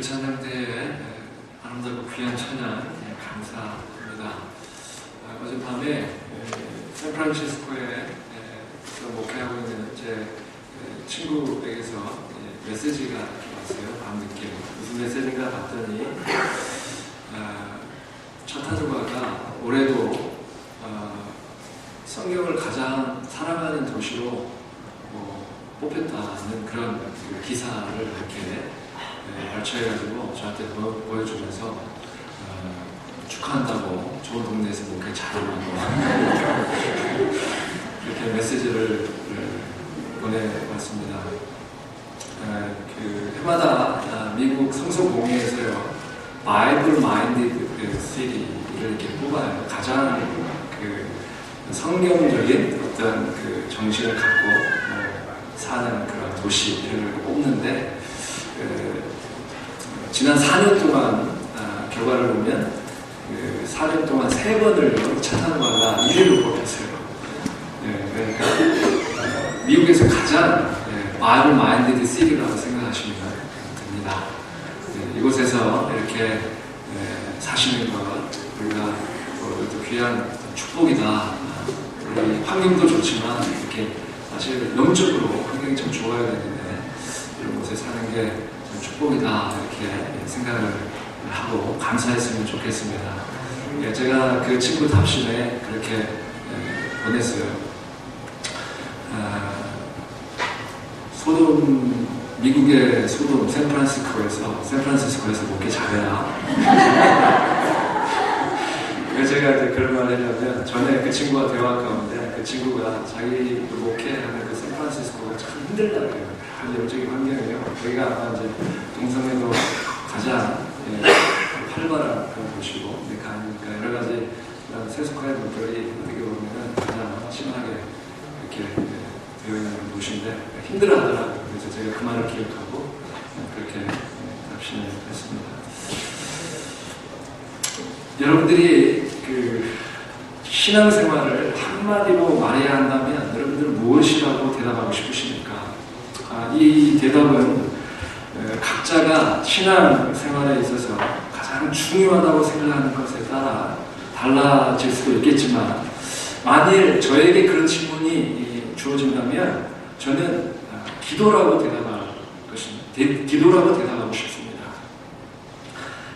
찬양대에 아름답고 귀한 찬양 감사합니다. 어젯밤에 샌프란시스코에 목회하고 있는 제 친구에게서 메시지가 왔어요. 밤늦게. 무슨 메시지인가 봤더니 차타르와가 올해도 성경을 가장 사랑하는 도시로 뽑혔다는 그런 기사를 이렇게 발췌해가지고 저한테 보여주면서 축하한다고, 좋은 동네에서 목회 잘하고 이렇게 메시지를 보내왔습니다. 해마다 미국 성서공회에서요, 바이블 마인디드 시티를 이렇게 뽑아요. 가장 성경적인 어떤 정신을 갖고 사는 그런 도시를 뽑는데, 지난 4년 동안 결과를 보면 4년 동안 3번을 차타르와가 1위로 뽑혔어요. 그러니까 미국에서 가장 바이블 마인디드 시티라고 생각하시면 됩니다. 이곳에서 이렇게 사시는 것 우리가 또 귀한 축복이다. 우리 환경도 좋지만 이렇게 사실 영적으로 환경이 참 좋아야 되는데 이런 곳에 사는 게 축복이다, 이렇게 생각을 하고 감사했으면 좋겠습니다. 제가 그 친구 답신에 그렇게 보냈어요. 미국의 소돔 샌프란시스코에서 목회 잘해라. 제가 이제 그런 말을 하려면, 전에 그 친구와 대화 가운데 그 친구가 자기 목회하는 그 샌프란시스코가 참 힘들다고 해요. 영적인 환경이에요. 거기가 아마 이제 동성애도 가장 활발한 그런 곳이고, 그러니까 여러 가지 세속화의 분들이 어떻게 보면 가장 심하게 이렇게 되어 있는 곳인데 힘들어 하더라고요. 그래서 제가 그 말을 기억하고 그렇게 답신을 했습니다. 여러분들이 신앙생활을 한마디로 말해야 한다면 여러분들은 무엇이라고 대답하고 싶으십니까? 이 대답은 각자가 신앙생활에 있어서 가장 중요하다고 생각하는 것에 따라 달라질 수도 있겠지만, 만일 저에게 그런 질문이 주어진다면 저는 기도라고 대답할 것입니다. 기도라고 대답하고 싶습니다.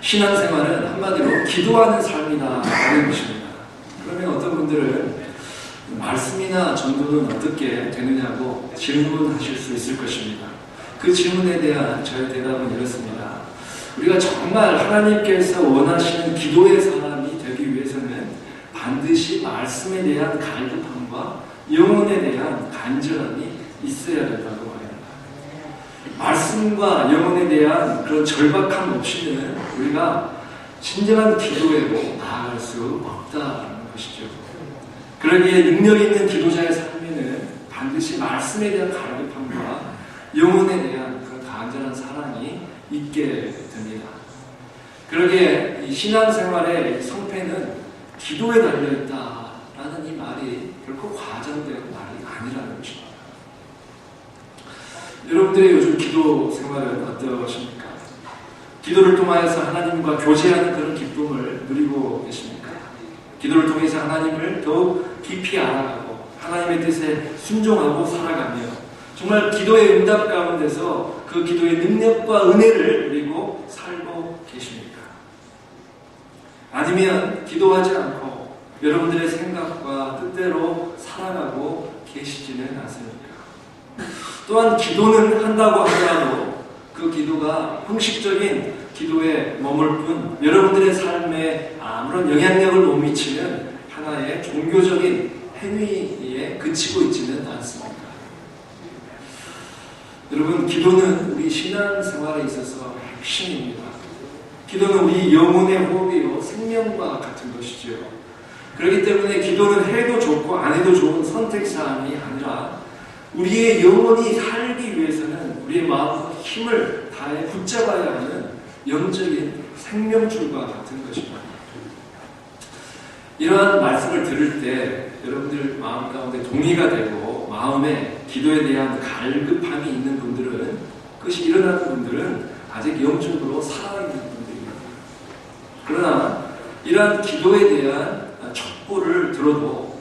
신앙생활은 한마디로 기도하는 삶이다라는 것입니다. 그러면 어떤 분들은 말씀이나 전도는 어떻게 되느냐고 질문하실 수 있을 것입니다. 그 질문에 대한 저의 대답은 이렇습니다. 우리가 정말 하나님께서 원하시는 기도의 사람이 되기 위해서는 반드시 말씀에 대한 갈급함과 영혼에 대한 간절함이 있어야 된다고 합니다. 말씀과 영혼에 대한 그런 절박함 없이는 우리가 진정한 기도에로 나아갈 수 없다는 것이죠. 그러기에 능력 있는 기도자의 삶에는 반드시 말씀에 대한 갈급함과 영혼에 대한 그런 간절한 사랑이 있게 됩니다. 그러기에 이 신앙생활의 성패는 기도에 달려있다라는 이 말이 결코 과장된 말이 아니라는 것입니다. 여러분들의 요즘 기도 생활은 어떠십니까? 기도를 통하여서 하나님과 교제하는 그런 기쁨을 누리고 계십니까? 기도를 통해서 하나님을 더욱 깊이 알아가고 하나님의 뜻에 순종하고 살아가며 정말 기도의 응답 가운데서 그 기도의 능력과 은혜를 누리고 살고 계십니까? 아니면 기도하지 않고 여러분들의 생각과 뜻대로 살아가고 계시지는 않습니까? 또한 기도는 한다고 하더라도 그 기도가 형식적인 기도에 머물 뿐 여러분들의 삶에 아무런 영향력을 못 미치는 하나의 종교적인 행위에 그치고 있지는 않습니다. 여러분, 기도는 우리 신앙생활에 있어서 핵심입니다. 기도는 우리 영혼의 호흡이요 생명과 같은 것이죠. 그렇기 때문에 기도는 해도 좋고 안 해도 좋은 선택사항이 아니라 우리의 영혼이 살기 위해서는 우리의 마음과 힘을 다해 붙잡아야 하는 영적인 생명줄과 같은 것입니다. 이러한 말씀을 들을 때 여러분들 마음 가운데 동의가 되고 마음에 기도에 대한 갈급함이 있는 분들은, 그것이 일어나는 분들은 아직 영적으로 살아있는 분들입니다. 그러나 이러한 기도에 대한 첩보를 들어도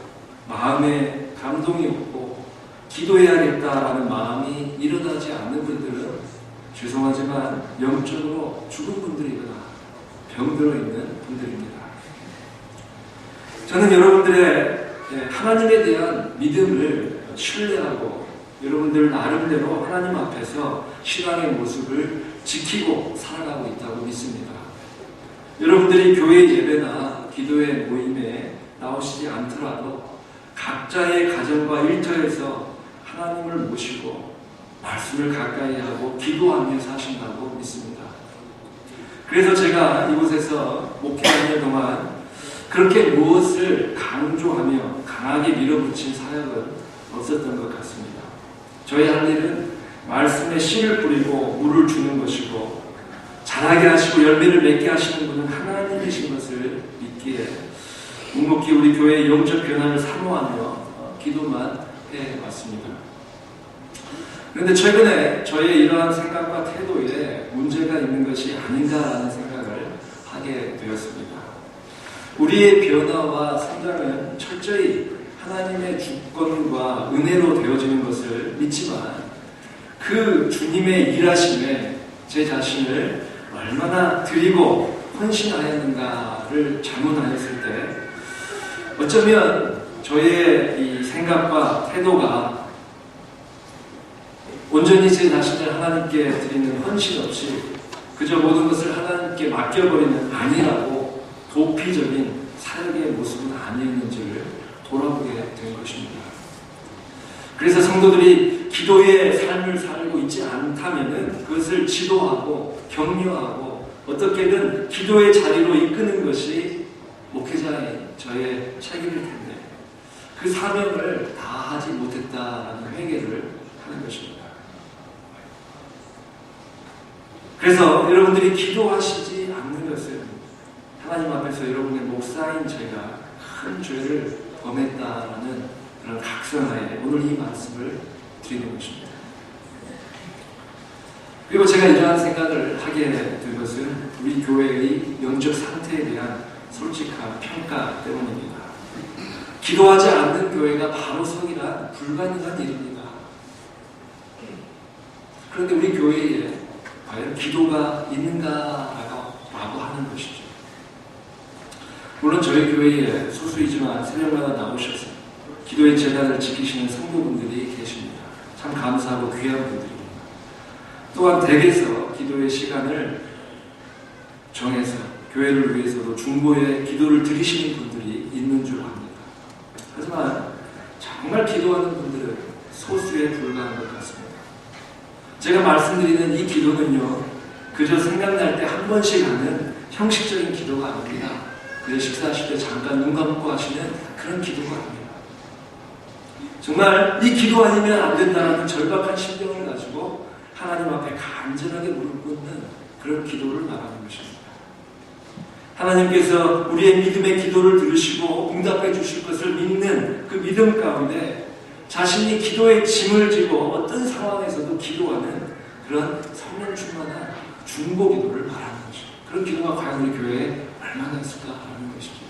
마음에 감동이 없고 기도해야겠다라는 마음이 일어나지 않는 분들은 죄송하지만 영적으로 죽은 분들이거나 병들어 있는 분들입니다. 저는 여러분들의 하나님에 대한 믿음을 신뢰하고 여러분들 나름대로 하나님 앞에서 신앙의 모습을 지키고 살아가고 있다고 믿습니다. 여러분들이 교회 예배나 기도회 모임에 나오시지 않더라도 각자의 가정과 일터에서 하나님을 모시고 말씀을 가까이 하고 기도하며 사신다고 믿습니다. 그래서 제가 이곳에서 목회하는 동안 그렇게 무엇을 강조하며 강하게 밀어붙인 사역은 없었던 것 같습니다. 저희 할 일은 말씀에 씨를 뿌리고 물을 주는 것이고 자라게 하시고 열매를 맺게 하시는 분은 하나님이신 것을 믿기에 묵묵히 우리 교회의 영적 변화를 사모하며 기도만 해왔습니다. 그런데 최근에 저의 이러한 생각과 태도에 문제가 있는 것이 아닌가라는 생각을 하게 되었습니다. 우리의 변화와 성장은 철저히 하나님의 주권과 은혜로 되어지는 것을 믿지만 그 주님의 일하심에 제 자신을 얼마나 드리고 헌신하였는가를 자문하였을 때 어쩌면 저의 이 생각과 태도가 온전히 제 자신을 하나님께 드리는 헌신 없이 그저 모든 것을 하나님께 맡겨버리는 아니라고 도피적인 사역의 모습은 아니었는지를 돌아보게 된 것입니다. 그래서 성도들이 기도의 삶을 살고 있지 않다면 그것을 지도하고 격려하고 어떻게든 기도의 자리로 이끄는 것이 목회자의 저의 책임일 텐데 그 사명을 다하지 못했다라는 회개를 하는 것입니다. 그래서 여러분들이 기도하시지 않는 것은 하나님 앞에서 여러분의 목사인 제가 큰 죄를 범했다라는 그런 각성하에 오늘 이 말씀을 드리는 것입니다. 그리고 제가 이러한 생각을 하게 된 것은 우리 교회의 영적 상태에 대한 솔직한 평가 때문입니다. 기도하지 않는 교회가 바로 서기란 불가능한 일입니다. 그런데 우리 교회에 과연 기도가 있는가라고 하는 것이죠. 물론 저희 교회에 소수이지만 새벽마다 나오셔서 기도의 재단을 지키시는 성도분들이 계십니다. 참 감사하고 귀한 분들입니다. 또한 댁에서 기도의 시간을 정해서 교회를 위해서도 중보의 기도를 드리시는 분들이 있는 줄 압니다. 하지만 정말 기도하는 분들은 소수에 불과한 것 같습니다. 제가 말씀드리는 이 기도는요, 그저 생각날 때 한 번씩 하는 형식적인 기도가 아닙니다. 그저 식사하실 때 잠깐 눈 감고 하시는 그런 기도가 아닙니다. 정말 이 기도 아니면 안 된다는 절박한 심정을 가지고 하나님 앞에 간절하게 무릎 꿇는 그런 기도를 말하는 것입니다. 하나님께서 우리의 믿음의 기도를 들으시고 응답해 주실 것을 믿는 그 믿음 가운데 자신이 기도의 짐을 지고 어떤 상황에서도 기도하는 그런 성령 충만한 중보 기도를 말하는 것입니다. 그런 기도가 과연 우리 교회에 얼마나 있을까라는 것이죠.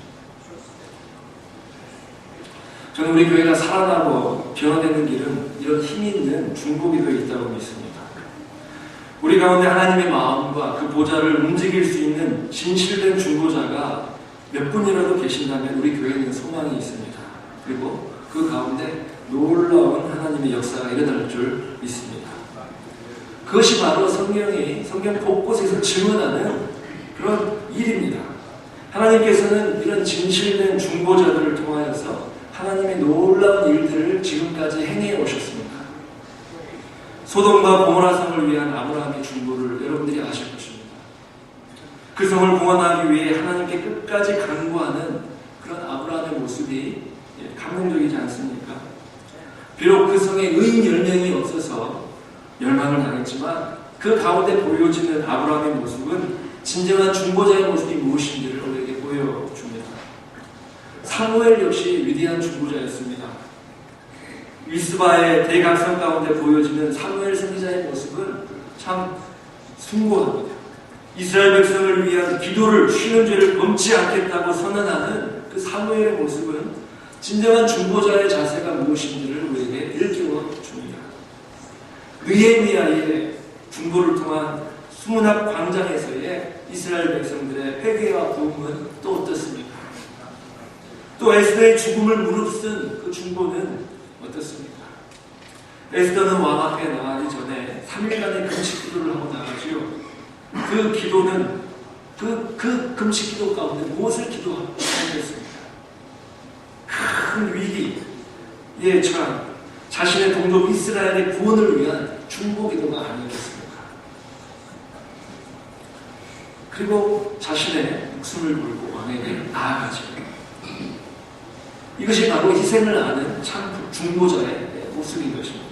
저는 우리 교회가 살아나고 변화되는 길은 이런 힘이 있는 중보 기도에 있다고 믿습니다. 우리 가운데 하나님의 마음과 그 보좌를 움직일 수 있는 진실된 중보자가 몇 분이라도 계신다면 우리 교회에는 소망이 있습니다. 그리고 그 가운데 놀라운 하나님의 역사가 일어날 줄 믿습니다. 그것이 바로 성경 곳곳에서 증언하는 그런 일입니다. 하나님께서는 이런 진실된 중보자들을 통하여서 하나님의 놀라운 일들을 지금까지 행해 오셨습니다. 소돔과 고모라 성을 위한 아브라함의 중보를 여러분들이 아실 것입니다. 그 성을 구원하기 위해 하나님께 끝까지 간구하는 그런 아브라함의 모습이 감동적이지 않습니까? 비록 그 성에 의인 10명이 없어서 멸망을 당했지만 그 가운데 보여지는 아브라함의 모습은 진정한 중보자의 모습이 무엇인지를 우리에게 보여줍니다. 사무엘 역시 위대한 중보자였습니다. 미스바의 대각선 가운데 보여지는 사무엘 선지자의 모습은 참 숭고합니다. 이스라엘 백성을 위한 기도를 쉬는 죄를 범치 않겠다고 선언하는 그 사무엘의 모습은 진정한 중보자의 자세가 무엇인지를 우리에게 일깨워 줍니다. 느헤미야의 중보를 통한 수문학 광장에서의 이스라엘 백성들의 회개와 부흥은 또 어떻습니까? 또 에스더의 죽음을 무릅쓴 그 중보는 어떻습니까? 에스더는 왕 앞에 나가기 전에 3일간의 금식 기도를 하고 나가지요. 그 기도는 그 금식 기도 가운데 무엇을 기도했습니까? 큰 위기에 처한 자신의 동족 이스라엘의 구원을 위한 중보 기도가 아니었습니까? 그리고 자신의 목숨을 걸고 왕에게 나아가죠. 이것이 바로 희생을 아는 참 중보자의 모습인 것입니다.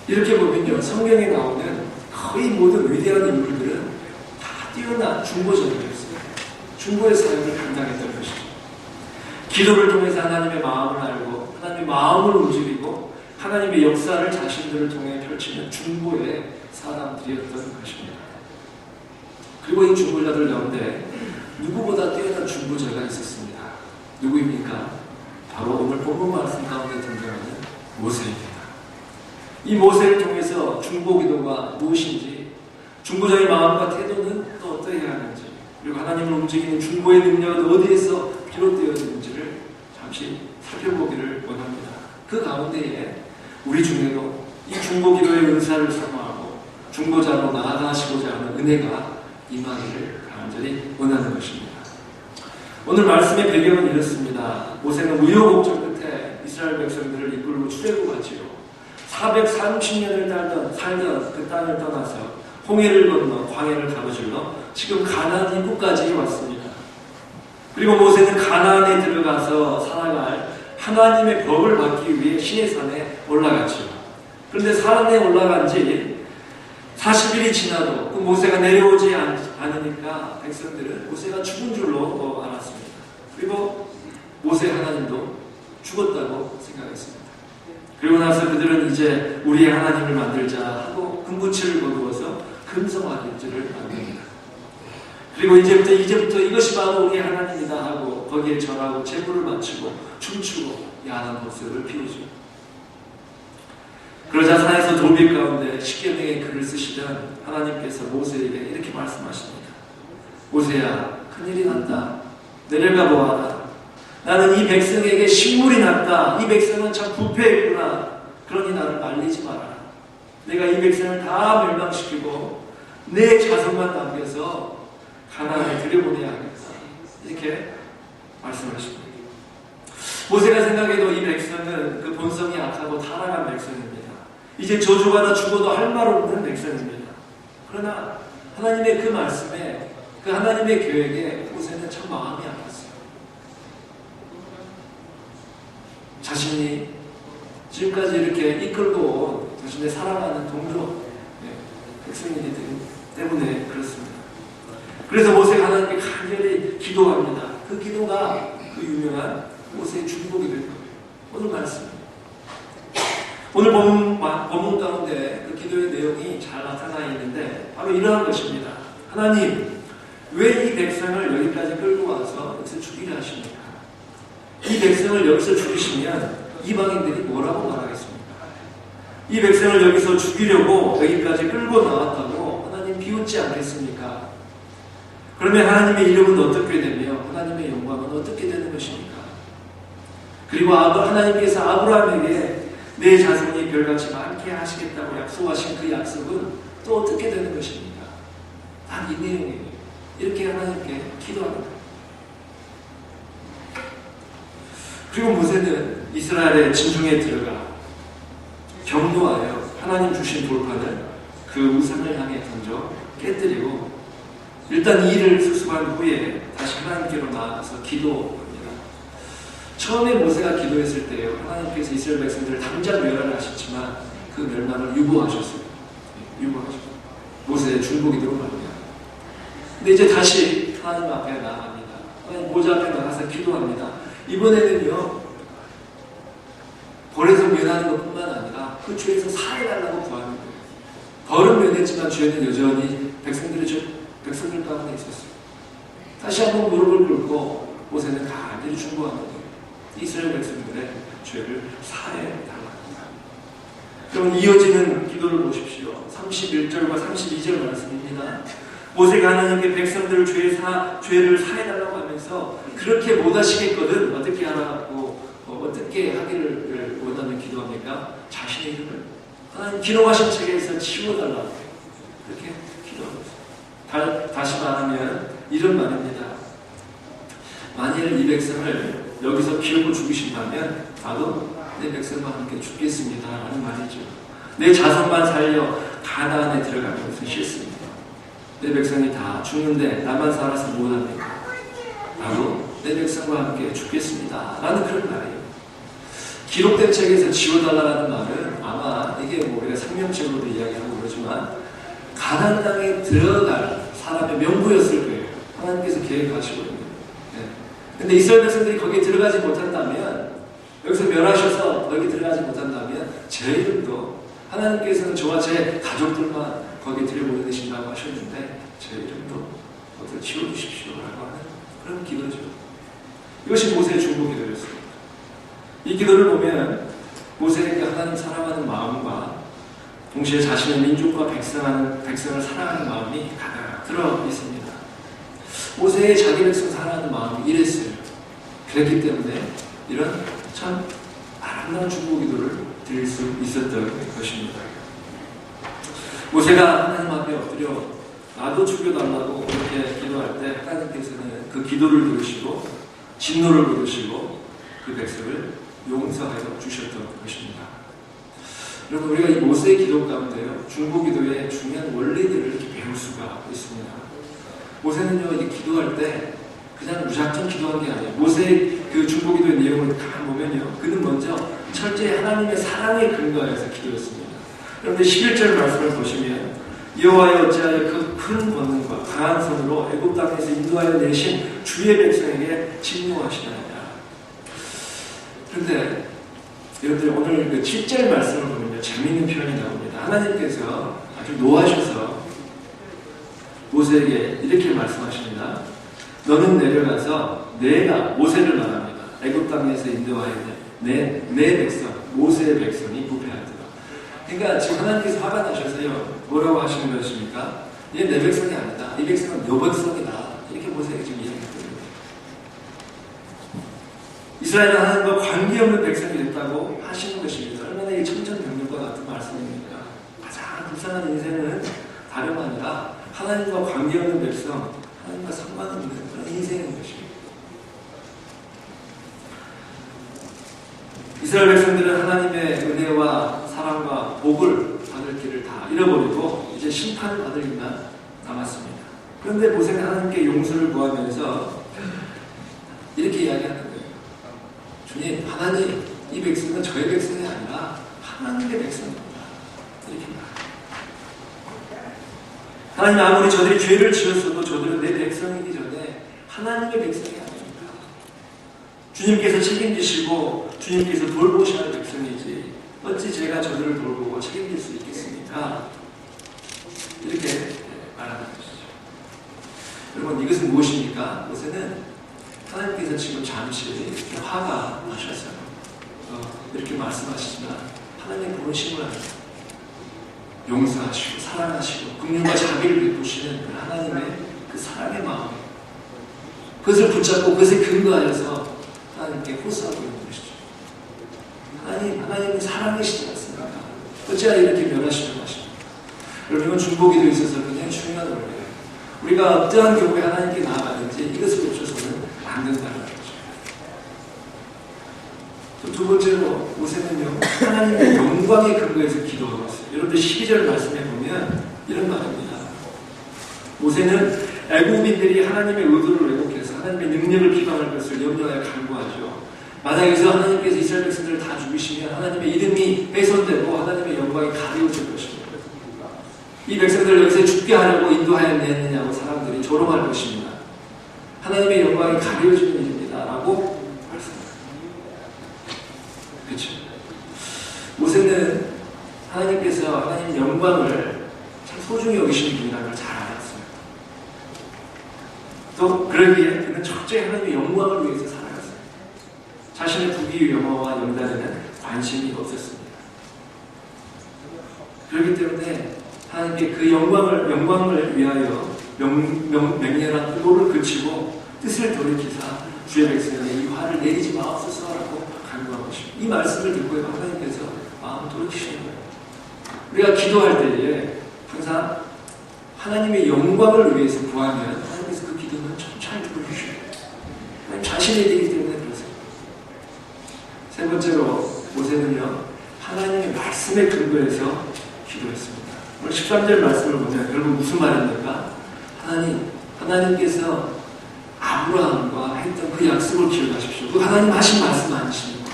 이렇게 보면요, 성경에 나오는 거의 모든 위대한 인물들은 다 뛰어난 중보자들이었어요. 중보의 사역을 감당했던 것이죠. 기도를 통해서 하나님의 마음을 알고 하나님의 마음을 움직이고 하나님의 역사를 자신들을 통해 펼치는 중보의 사람들이었던 것입니다. 그리고 이 중보자들 가운데 누구보다 뛰어난 중보자가 있었습니다. 누구입니까? 바로 오늘 본문 말씀 가운데 등장하는 모세입니다. 이 모세를 통해서 중보기도가 무엇인지, 중보자의 마음과 태도는 또 어떠해야 하는지, 그리고 하나님을 움직이는 중보의 능력은 어디에서 비롯되었는지를 잠시 살펴보기를 원합니다. 그 가운데에 우리 중에도 이 중보기도의 은사를 사모하고 중보자로 나아가시고자 하는 은혜가 임하기를 간절히 원하는 것입니다. 오늘 말씀의 배경은 이렇습니다. 모세는 우여곡절 끝에 이스라엘 백성들을 이끌고 출애굽하지요. 430년을 살던 그 땅을 떠나서 홍해를 건너 광야를 가로질러 지금 가나안 입구까지 왔습니다. 그리고 모세는 가나안에 들어가서 살아갈 하나님의 법을 받기 위해 시내산에 올라갔지요. 그런데 산에 올라간 지 40일이 지나도 그 모세가 내려오지 않으니까 백성들은 모세가 죽은 줄로 알았습니다. 그리고 모세 하나님도 죽었다고 생각했습니다. 그리고 나서 그들은 이제 우리의 하나님을 만들자 하고 금붙이를 거두어서 금성화기지를 만듭니다. 그리고 이제부터 이것이 바로 우리의 하나님이다 하고 거기에 절하고 제물을 바치고 춤추고 야한 모습을 피우죠. 그러자 산에서 돌빛 가운데 십계명의 글을 쓰시던 하나님께서 모세에게 이렇게 말씀하십니다. 모세야, 큰일이 났다. 내려가 보아라. 나는 이 백성에게 식물이 났다. 이 백성은 참 부패했구나. 그러니 나를 말리지 마라. 내가 이 백성을 다 멸망시키고 내 자손만 남겨서 가나안에 들여보내야 하겠다. 이렇게 말씀하십니다. 모세가 생각해도 이 백성은 그 본성이 악하고 타락한 백성입니다. 이제 저주받아 죽어도 할 말 없는 백성입니다. 그러나 하나님의 그 말씀에, 그 하나님의 계획에 모세는 참 마음이 아팠어요. 자신이 지금까지 이렇게 이끌고 온 자신의 사랑하는 동족 백성이기 때문에 그렇습니다. 그래서 모세가 하나님께 간절히 기도합니다. 그 기도가 그 유명한 모세의 중보기 될 거예요. 오늘 말씀입니다. 오늘 본문 가운데 그 기도의 내용이 잘 나타나 있는데 바로 이러한 것입니다. 하나님, 왜 이 백성을 여기까지 끌고 와서 여기서 죽이려 하십니까? 이 백성을 여기서 죽이시면 이방인들이 뭐라고 말하겠습니까? 이 백성을 여기서 죽이려고 여기까지 끌고 나왔다고 하나님 비웃지 않겠습니까? 그러면 하나님의 이름은 어떻게 되며 하나님의 영광은 어떻게 되는 것입니까? 그리고 하나님께서 아브라함에게 내 자손이 별같이 많게 하시겠다고 약속하신 그 약속은 또 어떻게 되는 것입니까? 딱 이 내용이에요. 이렇게 하나님께 기도합니다. 그리고 모세는 이스라엘의 진중에 들어가 경노하여 하나님 주신 돌판을 그 우상을 향해 던져 깨뜨리고 일단 이 일을 수습한 후에 다시 하나님께로 나아가서 기도합니다. 처음에 모세가 기도했을 때요, 하나님께서 이스라엘 백성들을 당장 멸하라 하셨지만 그 멸망을 유보하셨어요. 유보하셨어요. 모세의 중보기도로 말합니다. 근데 이제 다시 하나님 앞에 나아갑니다. 하나님 모자 앞에 나가서 기도합니다. 이번에는요, 벌에서 멸하는 것뿐만 아니라 그 죄에서 살해달라고 구하는 거예요. 벌은 면했지만 죄는 여전히 백성들 가운데 있었어요. 다시 한번 무릎을 꿇고 모세는 간절히 중보하는 거예요. 이스라엘 백성들의 죄를 사해달랍니다. 그럼 이어지는 기도를 보십시오. 31절과 32절 말씀입니다. 모세가 하나님께 백성들 죄를 사해달라고 하면서 그렇게 못하시겠거든 어떻게 하라고 어떻게 하기를 원하는 기도합니까? 자신의 이름을 하나님 기록하신 책에서 치워달라고 그렇게 기도합니다. 다시 말하면 이런 말입니다. 만일 이 백성을 여기서 기록을 죽이신다면 나도 내 백성과 함께 죽겠습니다 라는 말이죠. 내 자손만 살려 가나안에 들어가는 것은 싫습니다. 내 백성이 다 죽는데 나만 살아서 뭐합니까? 나도 내 백성과 함께 죽겠습니다 라는 그런 말이에요. 기록된 책에서 지워달라는 말은 아마 이게 뭐 우리가 생명책으로도 이야기하고 그러지만 가나안 땅에 들어갈 사람의 명부였을 거예요. 하나님께서 계획하시거든요. 네. 근데 이스라엘 백성들이 거기에 들어가지 못한다면 여기서 멸하셔서 여기 들어가지 못한다면 제 이름도 하나님께서는 저와 제 가족들만 거기에 들여보내신다고 하셨는데 제 이름도 어떻게 지워주십시오 라고 하는 그런 기도죠. 이것이 모세의 중보 기도였습니다. 이 기도를 보면 모세에게 하나님 사랑하는 마음과 동시에 자신의 민족과 백성을 사랑하는 마음이 가득 들어 있습니다. 모세의 자기 백성 사랑하는 마음이 이랬어요. 그랬기 때문에 이런 참 아름다운 중보 기도를 드릴 수 있었던 것입니다. 모세가 하나님 앞에 엎드려 나도 죽여달라고 그렇게 기도할 때 하나님께서는 그 기도를 들으시고 진노를 부르시고 그 백성을 용서하여 주셨던 것입니다. 여러분 우리가 이 모세의 기도 가운데요 중보 기도의 중요한 원리들을 이렇게 배울 수가 있습니다. 모세는요 이제 기도할 때 그냥 무작정 기도한 게 아니에요. 모세의 그 중보 기도의 내용을 다 보면요 그는 먼저 철저히 하나님의 사랑에 근거해서 기도했습니다. 그런데 11절 말씀을 보시면 여호와여 어찌하여 그 큰 권능과 강한 손으로 애굽 땅에서 인도하여 내신 주의 백성에게 진노하시느냐. 그런데 여러분들 오늘 그 7절 말씀을 보면요 재미있는 표현이 나옵니다. 하나님께서 아주 노하셔서 모세에게 이렇게 말씀하십니다. 너는 내려가서 내가 모세를 말합니다. 애굽 땅에서 인도하여 내 백성 모세의 백성이 부패하더라. 그러니까 지금 하나님께서 화가 나셔서요 뭐라고 하시는 것입니까? 얘 내 백성이 아니다. 이 백성은 너 백성이다. 이렇게 모세에게 지금 이야기했거든요. 이스라엘은 하나님과 관계없는 백성이 됐다고 하시는 것입니다. 얼마나 이 천천병력과 같은 말씀입니까? 가장 불쌍한 인생은 다름 아니라 하나님과 관계없는 백성, 하나님과 상관없는 그런 인생인 것입니다. 이스라엘 백성들은 하나님의 은혜와 사랑과 복을 받을 길을 다 잃어버리고 이제 심판을 받을 일만 남았습니다. 그런데 모세는 하나님께 용서를 구하면서 이렇게 이야기하는 거예요. 주님, 하나님, 이 백성은 저의 백성이 아니라 하나님의 백성입니다. 이렇게 말합니다. 하나님 아무리 저들이 죄를 지었어도 저들은 내 백성이기 전에 하나님의 백성이 아닙니다. 주님께서 책임지시고 주님께서 돌보셔야 할 백성이지 어찌 제가 저들을 돌보고 책임질 수 있겠습니까? 이렇게 말하는 것이죠. 여러분 이것은 무엇입니까? 모세는 하나님께서 지금 잠시 이렇게 화가 나셔서 이렇게 말씀하시지만 하나님의 부르심을 용서하시고 사랑하시고 긍휼과 자비를 베푸시는 그 하나님의 그 사랑의 마음 그것을 붙잡고 그것에 근거하여서 하나님께 호소하고 있는 것이죠. 하나님은 사랑이시지 않습니까? 어찌하여 이렇게 멸하시려고 하십니까? 여러분 이건 중보기도에 있어서 굉장히 중요한 원리예요. 우리가 어떠한 경우에 하나님께 나아가든지 이것을 놓쳐서는 안 된다는 거죠. 또 두 번째로 모세는요 하나님의 영광의 근거에서 기도하고 있어요. 여러분들 12절 말씀에 보면 이런 말입니다. 모세는 애국인들이 하나님의 의도를 왜곡해서 하나님의 능력을 비방할 것을 염려하여 간구하죠. 만약에서 하나님께서 이스라엘 백성들을 다 죽이시면 하나님의 이름이 훼손되고 하나님의 영광이 가리워질 것입니다. 이 백성들을 여기서 죽게 하려고 인도하여 냈느냐고 사람들이 조롱할 것입니다. 하나님의 영광이 가리워지는 일입니다. 라고 말씀합니다. 그렇죠. 모세는 하나님께서 하나님의 영광을 소중히 여기시는 분이라는 걸 잘 알았어요. 또 그러기에 그는 철저히 하나님의 영광을 위해서 살아갔어요. 자신의 부귀 영화와 영달에는 관심이 없었습니다. 그렇기 때문에 하나님께 그 영광을 위하여 맹렬한 의도를 그치고 뜻을 돌이키사 주의 백성에게 이 화를 내리지 마옵소서라고 간구한 것입니다. 이 말씀을 듣고 하나님께서 마음을 돌이키시는 거예요. 우리가 기도할 때에 항상 하나님의 영광을 위해서 구하면 하나님께서 그 기도는 잘 들어주셔요. 하나님 자신의 일이기 때문에 그러세요. 세 번째로 모세는요, 하나님의 말씀에 근거해서 기도했습니다. 오늘 13절 말씀을 보면 결국 무슨 말입니까? 하나님께서 아브라함과 했던 그 약속을 기억하십시오. 그 하나님 하신 말씀 아니십니까?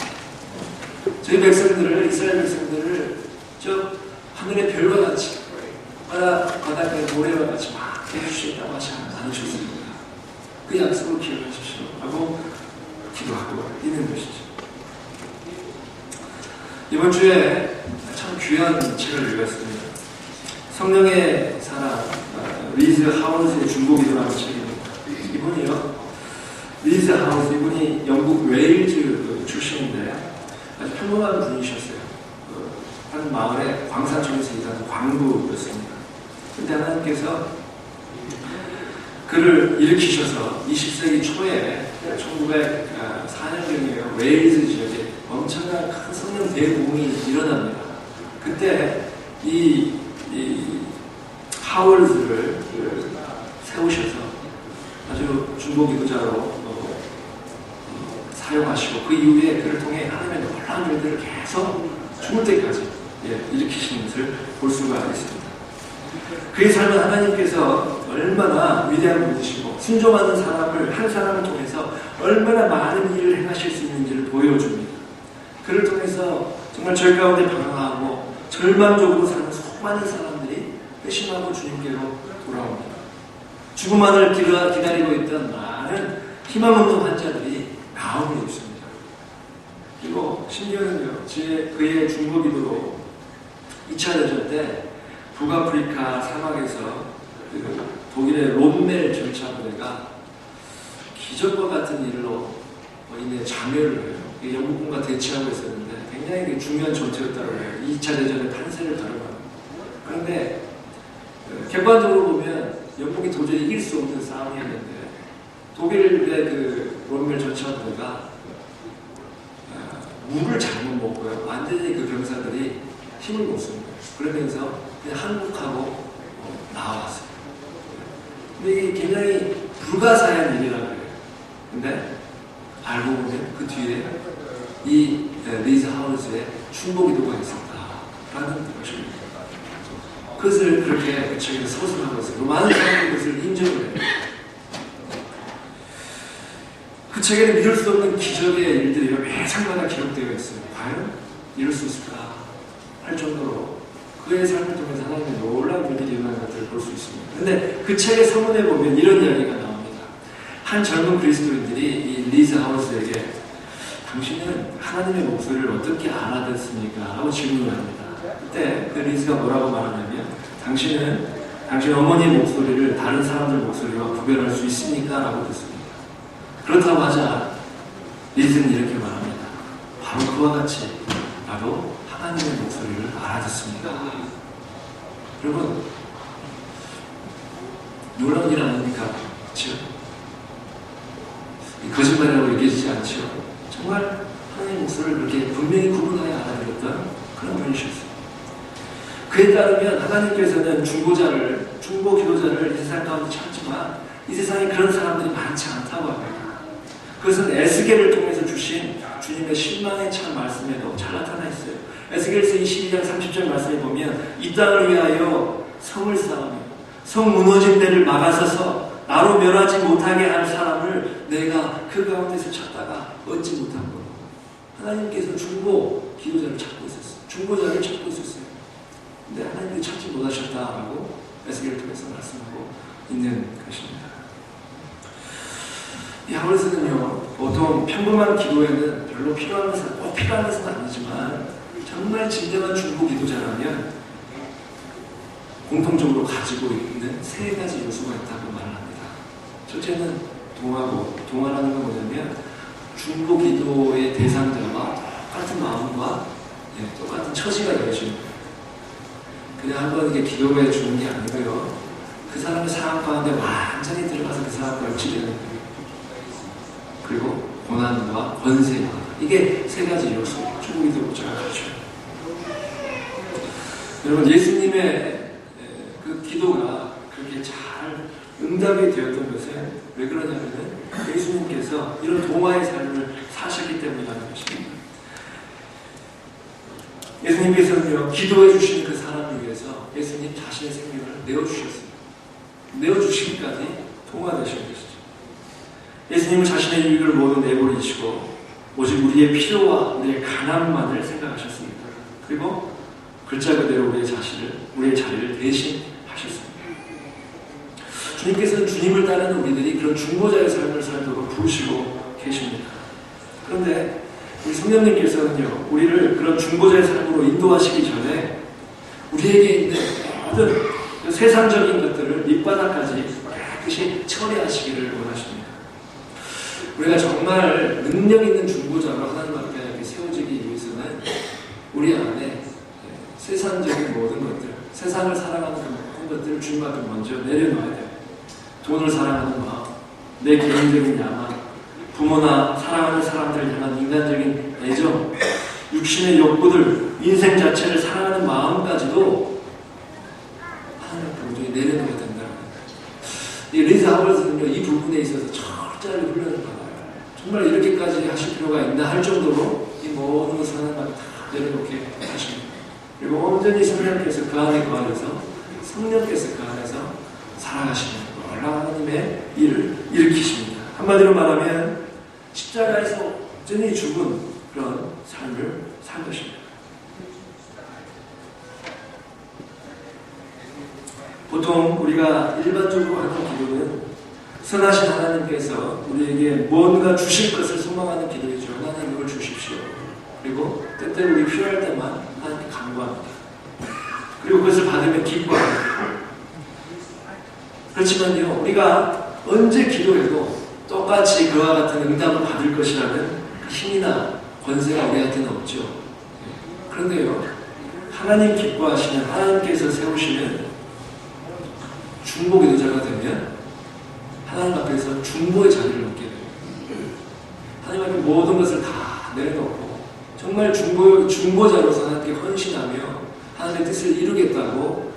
저희 백성들을, 이스라엘 백성들을 저 하늘의 별과 같이 바닷가의 모래와 같이 막 해주시겠다고 하지 않으셨습니까? 그 약속을 기억하십시오 하고 기도하고 있는 것이죠. 이번 주에 참 귀한 책을 읽었습니다. 성령의 사랑, 리즈 하우스의 중보기도라는 책입니다. 이분이요, 리즈 하우스, 이분이 영국 웨일즈 출신인데 아주 평범한 분이셨어요. 한 마을에 광산촌에서 일하는 광부였습니다. 그때 하나님께서 그를 일으키셔서 20세기 초에 1904년경이에요. 웨일즈 지역에 엄청난 큰 성령 대부흥이 일어납니다. 그때 이 하월즈를 세우셔서 아주 중보기도자로 사용하시고 그 이후에 그를 통해 하나님의 놀라운 일들을 계속 죽을 때까지 일으키시는 것을 볼 수가 있습니다. 그의 삶은 하나님께서 얼마나 위대한 분이시고 순종하는 사람을 한 사람을 통해서 얼마나 많은 일을 행하실 수 있는지를 보여줍니다. 그를 통해서 정말 저희 가운데 방황하고 절망적으로 사는 수많은 사람들이 회심하고 주님께로 돌아옵니다. 죽음만을 기다리고 있던 많은 희망없는 환자들이 나오고 있습니다. 그리고 심지어는요, 그의 중보기도로 2차 대전 때 북아프리카 사막에서 독일의 롬멜 전차부대가 기적과 같은 일로 인해 자멸을 해요. 영국군과 대치하고 있었는데 굉장히 중요한 전투였다고 해요. 2차 대전의 탄생을 다루고. 그런데 객관적으로 보면 영국이 도저히 이길 수 없는 싸움이었는데 독일의 그 롬멜 전차부대가 물을 잘못 먹고요. 완전히 그 병사들이 힘을 못 씁니다. 그러면서 그냥 한국하고 나왔어요. 근데 이게 굉장히 불가사의한 일이라고 해요. 근데 알고 보면 그 뒤에 이 리즈 하우스에 충복기도가 있었다라는 것입니다. 그것을 그렇게 그 책에서 서술하고 있어요. 많은 사람들이 그것을 인정을 해요. 그 책에는 믿을 수 없는 기적의 일들이 매장마다 기록되어 있어요. 과연 이룰 수 있을까 할 정도로 그의 삶을 통해서 하나님의 놀라운 일들이 일어나는 것들을 볼 수 있습니다. 그런데 그 책의 서문에 보면 이런 이야기가 나옵니다. 한 젊은 그리스도인들이 이 리즈 하우스에게 당신은 하나님의 목소리를 어떻게 알아듣습니까? 라고 질문을 합니다. 그때 그 리즈가 뭐라고 말하냐면 당신은 당신 어머니의 목소리를 다른 사람들 목소리와 구별할 수 있습니까? 라고 듣습니다. 그렇다고 하자 리즈는 이렇게 말합니다. 바로 그와 같이 나도 하나님의 목소리를 알아듣습니다. 여러분, 놀라운 일 아닙니까? 그렇죠? 거짓말이라고 얘기하지 않죠? 정말 하나님의 목소리를 그렇게 분명히 구분하여 알아들었던 그런 분이셨어요. 그에 따르면 하나님께서는 중보기도자를 이 세상 가운데 찾지만 이 세상에 그런 사람들이 많지 않다고 합니다. 그것은 에스겔을 통해서 주신 주님의 신망의 참 말씀에도 잘 나타나 있어요. 에스겔서 22장 30절 말씀에 보면 이 땅을 위하여 성을 쌓으며 성 무너진 데를 막아서서 나로 멸하지 못하게 할 사람을 내가 그 가운데서 찾다가 얻지 못하고 하나님께서 중보기도자를 찾고 있었어요. 중보자를 찾고 있었어요. 근데 하나님이 찾지 못하셨다라고 에스겔을 통해서 말씀하고 있는 것입니다. 이 하울스는요, 보통 평범한 기도에는 별로 필요한 것은 꼭 필요한 것은 아니지만 정말 진정한 중보 기도자라면 공통적으로 가지고 있는 세 가지 요소가 있다고 말합니다. 첫째는 동화고, 동화라는 건 뭐냐면 중보 기도의 대상자와 똑같은 마음과 똑같은 처지가 되어지는 거예요. 그냥 한번 이렇게 기도해 주는 게 아니고요. 그 사람의 상황 가운데 완전히 들어가서 그 사람과 얽히게 되는 거예요. 그리고 고난과 권세와 이게 세 가지 요소, 중보 기도자가 가져요. 여러분, 예수님의 그 기도가 그렇게 잘 응답이 되었던 것은 왜 그러냐면은 예수님께서 이런 동화의 삶을 사셨기 때문이라는 것입니다. 예수님께서는요, 기도해 주신 그 사람을 위해서 예수님 자신의 생명을 내어주셨습니다. 내어주시기까지 통화되신 것이죠. 예수님은 자신의 유익을 모두 내버리시고 오직 우리의 필요와 우리의 가난만을 생각하셨습니다. 그리고 글자 그대로 우리의 자리를 대신하셨습니다. 주님께서는 주님을 따르는 우리들이 그런 중보자의 삶을 살도록 부르시고 계십니다. 그런데 우리 성령님께서는요, 우리를 그런 중보자의 삶으로 인도하시기 전에 우리에게 있는 모든 세상적인 것들을 밑바닥까지 깨끗이 처리하시기를 원하십니다. 우리가 정말 능력 있는 중보자로 하나님 앞에 세워지기 위해서는 우리 안에 세상적인 모든 것들, 세상을 사랑하는 모든 것들을 주님 앞에 먼저 내려놓아야 돼요. 돈을 사랑하는 마음, 내 개인적인 야망, 부모나 사랑하는 사람들을 향한 인간적인 애정, 육신의 욕구들, 인생 자체를 사랑하는 마음까지도 하나님 앞에 온전히 내려놓아야 된다는 거예요. 이 리자 하버스는요, 이 부분에 있어서 철저하게 훈련을 받아요. 정말 이렇게까지 하실 필요가 있나 할 정도로 이 모든 것을 하나님 앞에 다 내려놓게 하십니다. 그리고 온전히 성령께서 그 안에 거하셔서 성령께서 그 안에서 살아가시는 하나님의 일을 일으키십니다. 한마디로 말하면 십자가에서 온전히 죽은 그런 삶을 산 것입니다. 보통 우리가 일반적으로 하는 기도는 선하신 하나님께서 우리에게 뭔가 주실 것을 소망하는 기도이죠. 하나님 이걸 주십시오. 그리고 때때로 우리 필요할 때만 하나님께 간구합니다. 그리고 그것을 받으면 기뻐합니다. 그렇지만요, 우리가 언제 기도해도 똑같이 그와 같은 응답을 받을 것이라는 힘이나 권세가 우리한테는 없죠. 그런데요, 하나님 기뻐하시는, 하나님께서 세우시는 중보 기도자가 되면 하나님 앞에서 중보의 자리를 얻게 돼요. 하나님 앞에 모든 것을 다 내려놓고 정말 중보자로서 하나님께 헌신하며 하나님의 뜻을 이루겠다고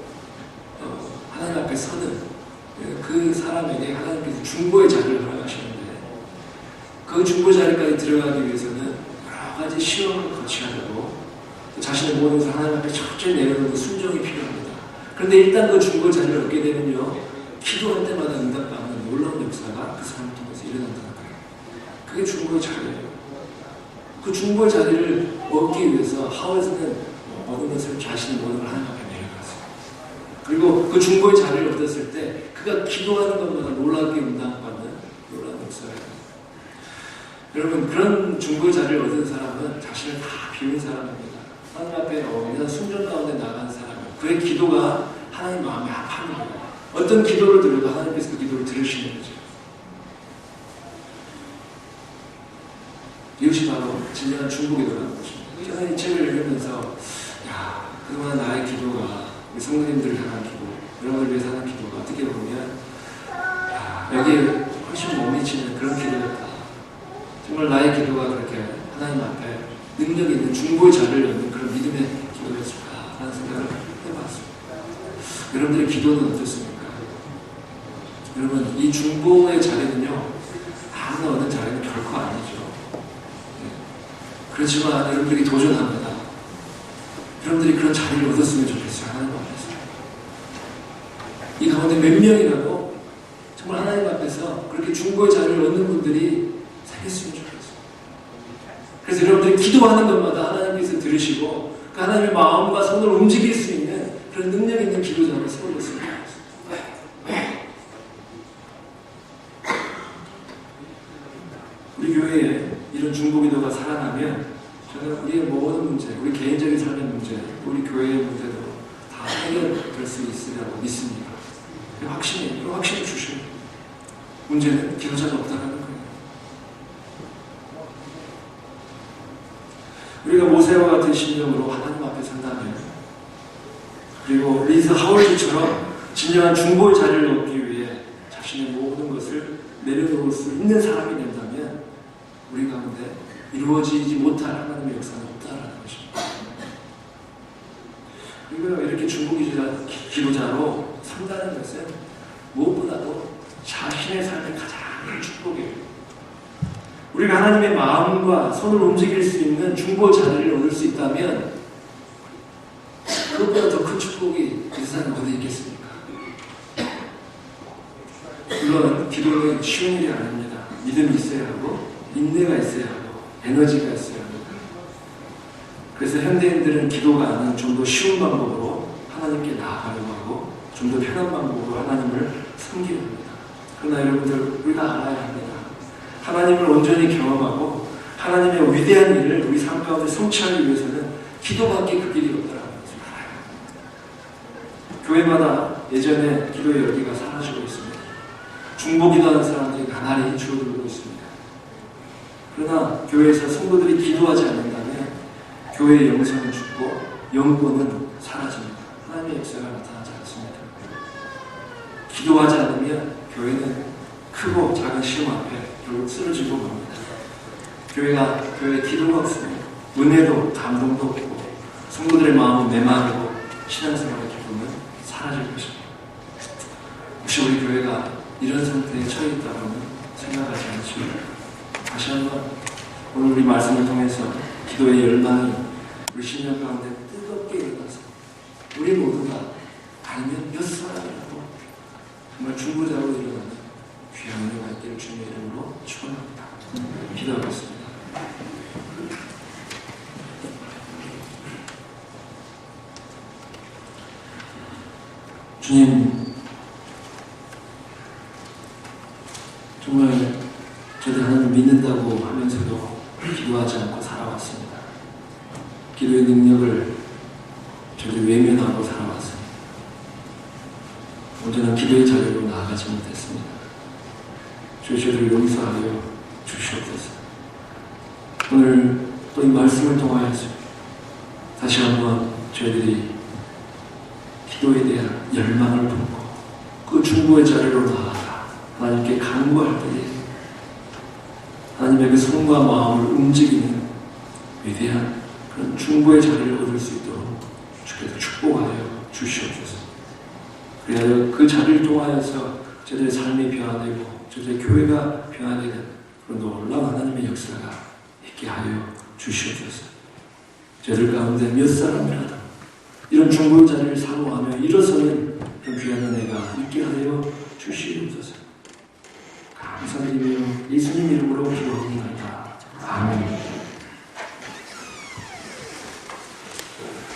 하나님 앞에 서는 그 사람에게 하나님께서 중보의 자리를 허락하시는데, 그 중보 자리까지 들어가기 위해서는 여러 가지 시험을 거쳐야 되고 자신의 모든 것을 하나님 앞에 철저히 내려놓는 순종이 필요합니다. 그런데 일단 그 중보 자리를 얻게 되면요, 기도할 때마다 응답받는 놀라운 역사가 그 사람을 통해서 일어난다는 거예요. 그게 중보의 자리예요. 그 중보의 자리를 얻기 위해서 하울에서는 모든 것을, 자신의 모든 걸 하나님 앞에 내려갔어요. 그리고 그 중보의 자리를 얻었을 때 그가 기도하는 것마다 놀랍게 응답받는 놀라운 역사예요. 여러분, 그런 중보의 자리를 얻은 사람은 자신을 다 비운 사람입니다. 하나님 앞에 그냥 순종 가운데 나간 사람이에요. 그의 기도가 하나님 마음에 합하는 거예요. 어떤 기도를 드려도 하나님께서 그 기도를 들으시는 거죠. 이것이 바로 진정한 중보기도라는 것입니다. 저는 이 책을 읽으면서 그동안 나의 기도가, 우리 성도님들을 향한 기도, 여러분을 위해서 하는 기도가 어떻게 보면 여기에 훨씬 못 미치는 그런 기도였다. 정말 나의 기도가 그렇게 하나님 앞에 능력 있는 중보의 자리를 얻는 그런 믿음의 기도였을까 하는 생각을 해봤습니다. 여러분들의 기도는 어떻습니까? 여러분, 이 중보의 자리는요, 아무나 얻는 자리는 결코 아니죠. 그렇지만 여러분들이 도전합니다. 여러분들이 그런 자리를 얻었으면 좋겠어요. 하나님 앞에서. 이 가운데 몇 명이라도 정말 하나님 앞에서 그렇게 중보의 자리를 얻는 분들이 생겼으면 좋겠어요. 그래서 여러분들이 기도하는 것마다 하나님께서 들으시고 그 하나님의 마음과 손을 움직일 수 있는 그런 능력 있는 기도자로 세워졌으면 좋겠어요. 우리 교회에 이런 중보기도가 살아나면 저는 우리의 모든 문제, 우리 개인적인 삶의 문제, 우리 교회의 문제도 다 다 해결될 수 있으리라고 믿습니다. 확신이, 그 확신을 주시는 문제는 기도자가 없다는 거예요. 우리가 모세와 같은 심령으로 하나님 앞에 선다면, 그리고 리즈 하월즈처럼 진정한 중보의 자리를 얻기 위해 자신의 모든 것을 내려놓을 수 있는 사람이 된다면 우리 가운데 이루어지지 못할 하나님의 역사는 없다라는 것입니다. 그리고 이렇게 중보 기도자로 산다는 것은 무엇보다도 자신의 삶의 가장 큰 축복이에요. 우리가 하나님의 마음과 손을 움직일 수 있는 중보 자리를 얻을 수 있다면 그것보다 더 큰 축복이 이 세상에 어디 있겠습니까? 물론 기도는 쉬운 일이 아닙니다. 믿음이 있어야 하고 인내가 있어야 하고 에너지가 있어야 합니다. 그래서 현대인들은 기도가 아닌 좀 더 쉬운 방법으로 하나님께 나아가려고 하고 좀 더 편한 방법으로 하나님을 섬기려 합니다. 그러나 여러분들, 우리가 알아야 합니다. 하나님을 온전히 경험하고 하나님의 위대한 일을 우리 삶 가운데 성취하기 위해서는 기도밖에 그 길이 없다는 것을 알아요. 교회마다 예전에 기도의 열기가 사라지고 있습니다. 중보 기도하는 사람들이 가난히 줄어들고 있습니다. 그러나 교회에서 성도들이 기도하지 않는다면 교회의 영성은 죽고 영권은 사라집니다. 하나님의 역사가 나타나지 않습니다. 기도하지 않으면 교회는 크고 작은 시험 앞에 결국 쓰러지고 맙니다. 교회에 기도가 없으면 은혜도 감동도 없고 성도들의 마음은 메마르고 신앙생활의 기쁨은 사라질 것입니다. 혹시 우리 교회가 이런 상태에 처해 있다고는 생각하지 않습니다. 다시 한번 오늘 우리 말씀을 통해서 기도의 열망이 우리 신령 가운데 뜨겁게 일어나서 우리 모두가 아니면 몇 사람이라도 정말 중보자로 일어나는 귀한 은혜가 있기를 주님의 이름으로 축원합니다. 기도하겠습니다. 주님, 정말 저희들 하나님 믿는다고 하면서도 기도하지 않고 살아왔습니다. 기도의 능력을 저희들 외면하고 살아왔습니다. 온전한 기도의 자리로 나아가지 못했습니다. 저희들을 용서하여 주시옵소서. 오늘 또 이 말씀을 통하여서 다시 한번 저희들이 기도에 대한 열망을 품고 그 중보의 자리로 나아가 하나님께 간구할 때에 하나님의 그 손과 마음을 움직이는 위대한 그런 중보의 자리를 얻을 수 있도록 주께서 축복하여 주시옵소서. 그리하여 그 자리를 통하여서 저들의 삶이 변화되고 저들의 교회가 변화되는 그런 놀라운 하나님의 역사가 있게 하여 주시옵소서. 저들 가운데 몇 사람이라도 이런 중보의 자리를 사모하며 일어서는 그 귀한 은혜가 있게 하여 주시옵소서. 감사드리며 예수님 이름으로 기도합니다.